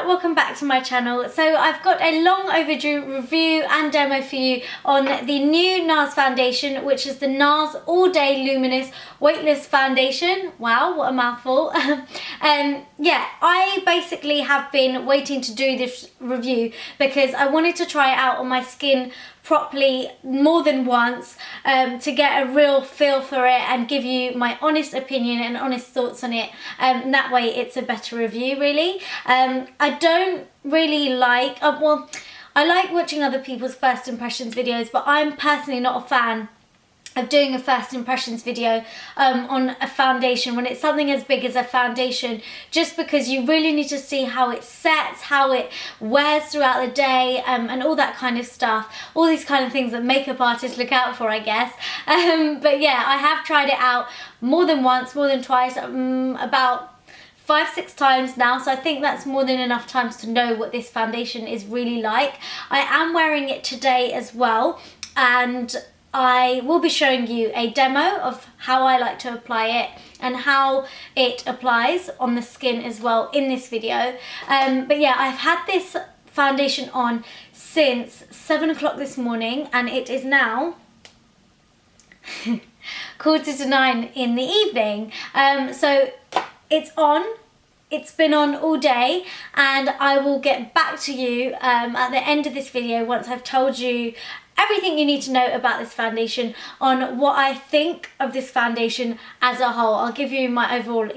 welcome back to my channel. So I've got a long overdue review and demo for you on the new NARS foundation, which is the NARS All Day Luminous Weightless Foundation. Wow, what a mouthful. Yeah, I basically have been waiting to do this review because I wanted to try it out on my skin properly more than once to get a real feel for it and give you my honest opinion and honest thoughts on it. That way it's a better review, really. I don't really like, well, I like watching other people's first impressions videos, but I'm personally not a fan of doing a first impressions video on a foundation when it's something as big as a foundation, just because you really need to see how it sets, how it wears throughout the day, and all that kind of stuff, all these kind of things that makeup artists look out for, I guess. But yeah, I have tried it out more than once, more than twice, about 5-6 times now, so I think that's more than enough times to know what this foundation is really like. I am wearing it today as well, and I will be showing you a demo of how I like to apply it and how it applies on the skin as well in this video. But yeah, I've had this foundation on since 7 o'clock this morning, and it is now 9:15 in the evening. So it's on. It's been on all day, and I will get back to you at the end of this video once I've told you everything you need to know about this foundation, on what I think of this foundation as a whole. I'll give you my overall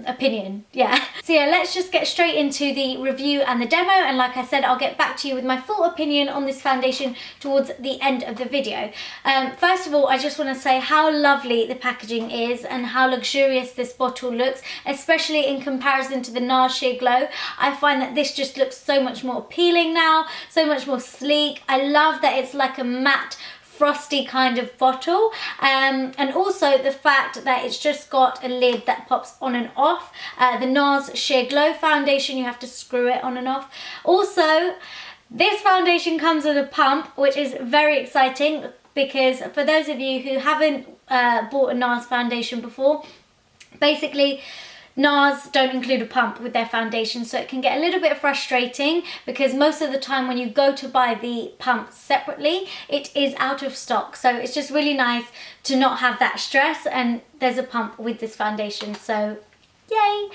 opinion, yeah. So yeah, let's just get straight into the review and the demo, and like I said, I'll get back to you with my full opinion on this foundation towards the end of the video. First of all, I just want to say how lovely the packaging is and how luxurious this bottle looks, especially in comparison to the NARS Sheer Glow. I find that this just looks so much more appealing now, so much more sleek. I love that it's like a matte frosty kind of bottle, and also the fact that it's just got a lid that pops on and off. The NARS Sheer Glow foundation, you have to screw it on and off. Also, this foundation comes with a pump, which is very exciting, because for those of you who haven't bought a NARS foundation before, basically NARS don't include a pump with their foundation, so it can get a little bit frustrating because most of the time when you go to buy the pump separately, it is out of stock. So it's just really nice to not have that stress, and there's a pump with this foundation, so yay!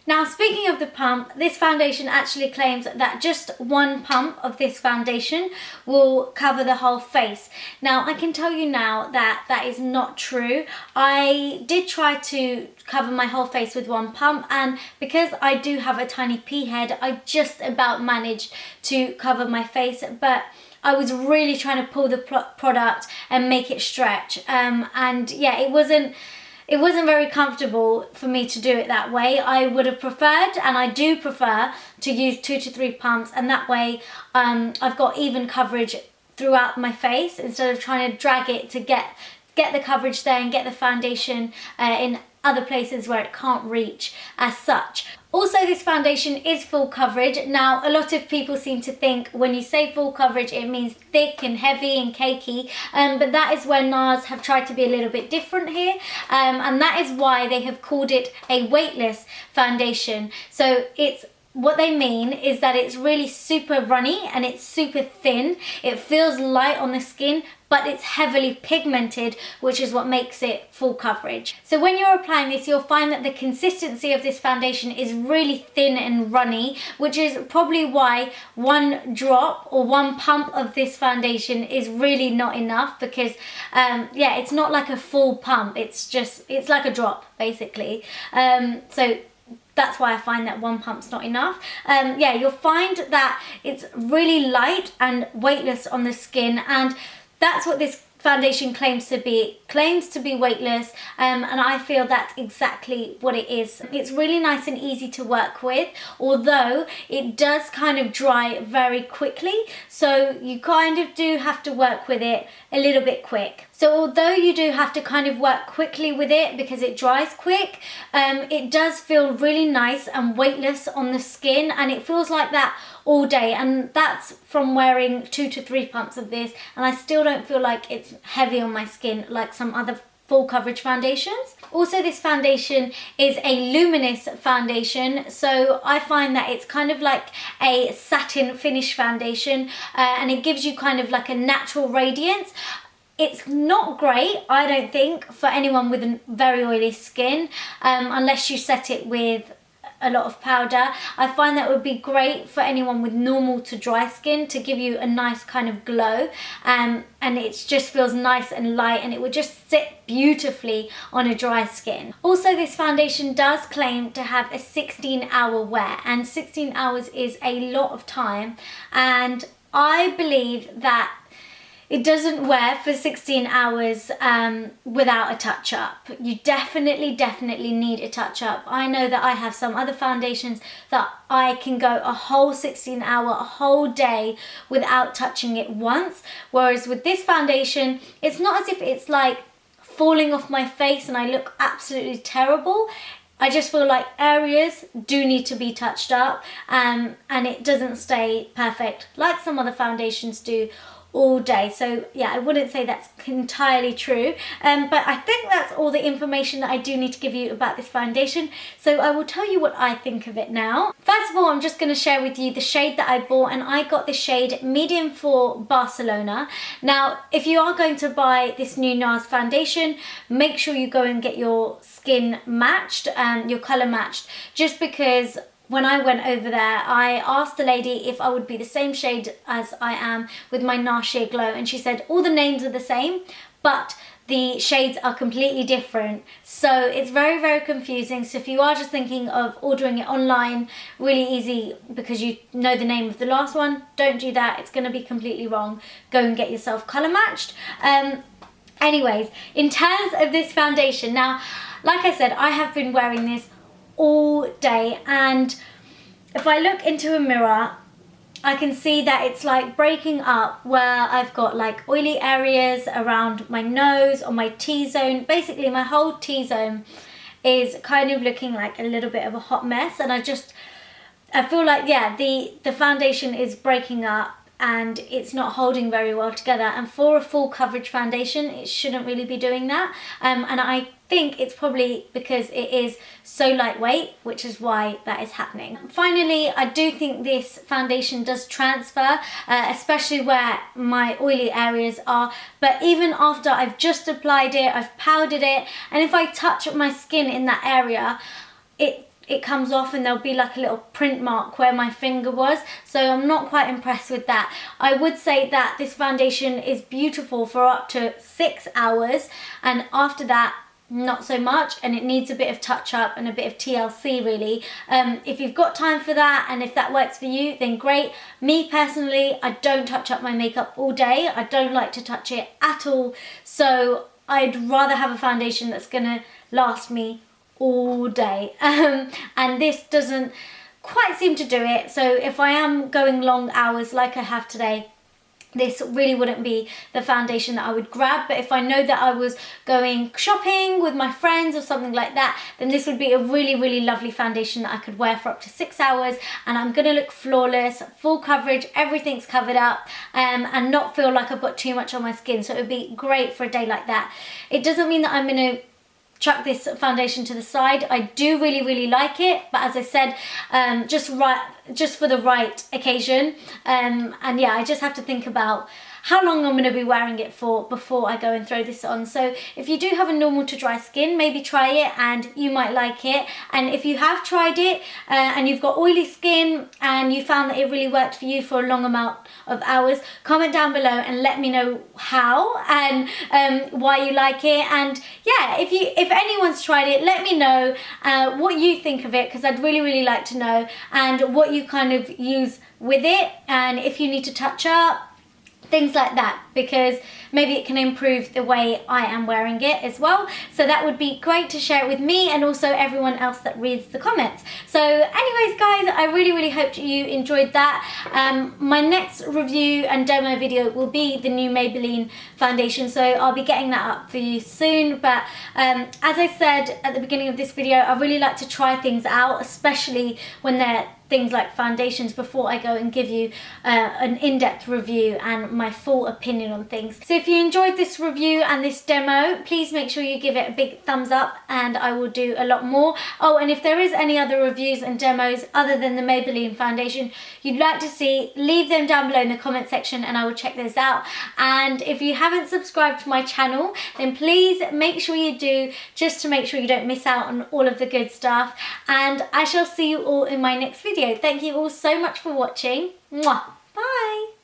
Now, speaking of the pump, this foundation actually claims that just one pump of this foundation will cover the whole face. Now, I can tell you now that that is not true. I did try to cover my whole face with one pump, and because I do have a tiny pea head, I just about managed to cover my face, but I was really trying to pull the product and make it stretch, and yeah, it wasn't very comfortable for me to do it that way. I would have preferred, and I do prefer, to use 2 to 3 pumps, and that way I've got even coverage throughout my face instead of trying to drag it to get the coverage there and get the foundation in other places where it can't reach as such. Also, this foundation is full coverage. Now, a lot of people seem to think when you say full coverage, it means thick and heavy and cakey, but that is where NARS have tried to be a little bit different here, and that is why they have called it a weightless foundation. So what they mean is that it's really super runny and it's super thin. It feels light on the skin, but it's heavily pigmented, which is what makes it full coverage. So when you're applying this, you'll find that the consistency of this foundation is really thin and runny, which is probably why one drop or one pump of this foundation is really not enough, because yeah, it's not like a full pump, it's like a drop basically. So that's why I find that one pump's not enough. Yeah, you'll find that it's really light and weightless on the skin, and that's what this foundation claims to be weightless, and I feel that's exactly what it is. It's really nice and easy to work with, although it does kind of dry very quickly, so you kind of do have to work with it a little bit quick. So although you do have to kind of work quickly with it because it dries quick, it does feel really nice and weightless on the skin, and it feels like that all day, and that's from wearing 2 to 3 pumps of this, and I still don't feel like it's heavy on my skin like some other full coverage foundations. Also, this foundation is a luminous foundation, so I find that it's kind of like a satin finish foundation, and it gives you kind of like a natural radiance. It's not great, I don't think, for anyone with a very oily skin, unless you set it with a lot of powder. I find that would be great for anyone with normal to dry skin to give you a nice kind of glow, and it just feels nice and light, and it would just sit beautifully on a dry skin. Also, this foundation does claim to have a 16-hour wear, and 16 hours is a lot of time, and I believe that it doesn't wear for 16 hours without a touch-up. You definitely need a touch-up. I know that I have some other foundations that I can go a whole 16 hour, a whole day without touching it once. Whereas with this foundation, it's not as if it's like falling off my face and I look absolutely terrible. I just feel like areas do need to be touched up, and it doesn't stay perfect like some other foundations do all day. So yeah, I wouldn't say that's entirely true, but I think that's all the information that I do need to give you about this foundation. So I will tell you what I think of it now. First of all, I'm just going to share with you the shade that I bought, and I got the shade medium for Barcelona. Now, if you are going to buy this new NARS foundation, make sure you go and get your skin matched, your color matched, just because when I went over there, I asked the lady if I would be the same shade as I am with my NARS Sheer Glow, and she said all the names are the same, but the shades are completely different. So it's very confusing. So if you are just thinking of ordering it online, really easy, because you know the name of the last one, don't do that. It's going to be completely wrong. Go and get yourself color matched. Anyways, in terms of this foundation, now, like I said, I have been wearing this all day, and if I look into a mirror, I can see that it's like breaking up where I've got like oily areas around my nose or my T-zone. Basically my whole T-zone is kind of looking like a little bit of a hot mess, and I feel like, yeah, the foundation is breaking up and it's not holding very well together, and for a full coverage foundation it shouldn't really be doing that, and I think it's probably because it is so lightweight, which is why that is happening. Finally, I do think this foundation does transfer, especially where my oily areas are, but even after I've just applied it, I've powdered it, and if I touch my skin in that area, it comes off and there'll be like a little print mark where my finger was, so I'm not quite impressed with that. I would say that this foundation is beautiful for up to 6 hours, and after that not so much, and it needs a bit of touch up and a bit of TLC really. If you've got time for that and if that works for you, then great. Me personally, I don't touch up my makeup all day. I don't like to touch it at all, so I'd rather have a foundation that's gonna last me all day, and this doesn't quite seem to do it. So if I am going long hours like I have today, this really wouldn't be the foundation that I would grab. But if I know that I was going shopping with my friends or something like that, then this would be a really lovely foundation that I could wear for up to 6 hours, and I'm gonna look flawless, full coverage, everything's covered up, and not feel like I've got too much on my skin. So it would be great for a day like that. It doesn't mean that I'm gonna chuck this foundation to the side. I do really like it, but as I said, just for the right occasion, and yeah, I just have to think about how long I'm going to be wearing it for before I go and throw this on. So if you do have a normal to dry skin, maybe try it and you might like it. And if you have tried it and you've got oily skin and you found that it really worked for you for a long amount of hours, comment down below and let me know how and why you like it. And yeah, if anyone's tried it, let me know what you think of it, because I'd really like to know, and what you kind of use with it, and if you need to touch up, things like that, because maybe it can improve the way I am wearing it as well. So that would be great to share it with me and also everyone else that reads the comments. So anyways guys, I really hope you enjoyed that. My next review and demo video will be the new Maybelline foundation, so I'll be getting that up for you soon. But as I said at the beginning of this video, I really like to try things out, especially when they're things like foundations, before I go and give you an in-depth review and my full opinion opinion on things. So if you enjoyed this review and this demo, please make sure you give it a big thumbs up, and I will do a lot more. Oh, and if there is any other reviews and demos other than the Maybelline foundation you'd like to see, leave them down below in the comment section and I will check those out. And if you haven't subscribed to my channel, then please make sure you do, just to make sure you don't miss out on all of the good stuff. And I shall see you all in my next video. Thank you all so much for watching. Mwah. Bye.